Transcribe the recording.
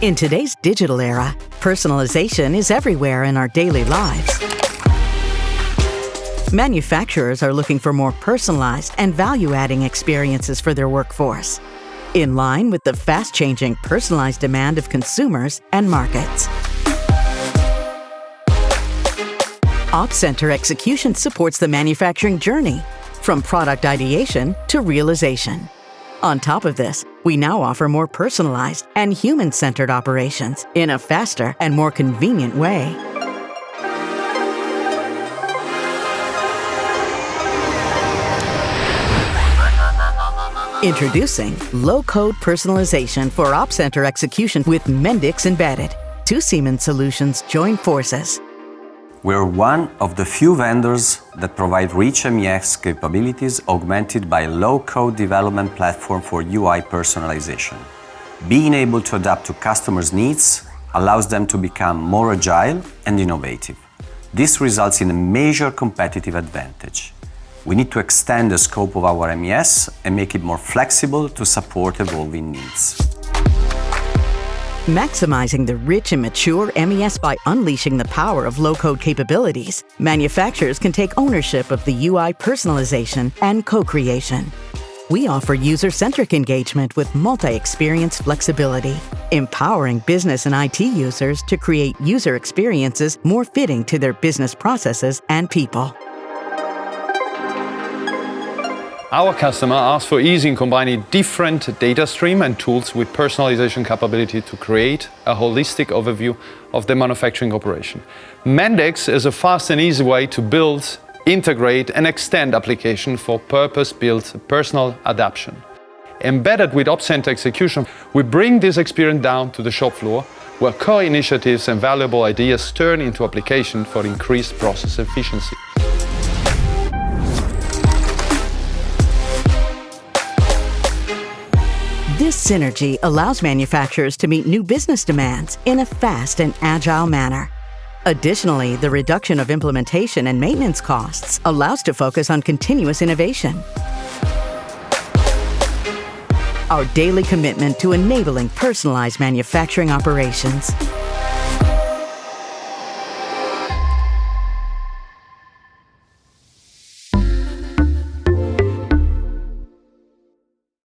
In today's digital era, personalization is everywhere in our daily lives. Manufacturers are looking for more personalized and value-adding experiences for their workforce, in line with the fast-changing personalized demand of consumers and markets. Opcenter Execution supports the manufacturing journey, from product ideation to realization. On top of this, we now offer more personalized and human-centered operations in a faster and more convenient way. Introducing low-code personalization for Opcenter Execution with Mendix Embedded. Two Siemens solutions join forces. We're one of the few vendors that provide rich MES capabilities augmented by a low-code development platform for UI personalization. Being able to adapt to customers' needs allows them to become more agile and innovative. This results in a major competitive advantage. We need to extend the scope of our MES and make it more flexible to support evolving needs. Maximizing the rich and mature MES by unleashing the power of low-code capabilities, manufacturers can take ownership of the UI personalization and co-creation. We offer user-centric engagement with multi-experience flexibility, empowering business and IT users to create user experiences more fitting to their business processes and people. Our customer asks for ease in combining different data streams and tools with personalization capability to create a holistic overview of the manufacturing operation. Mendix is a fast and easy way to build, integrate, and extend applications for purpose-built personal adaptation. Embedded with Opcenter Execution, we bring this experience down to the shop floor, where core initiatives and valuable ideas turn into applications for increased process efficiency. This synergy allows manufacturers to meet new business demands in a fast and agile manner. Additionally, the reduction of implementation and maintenance costs allows to focus on continuous innovation. Our daily commitment to enabling personalized manufacturing operations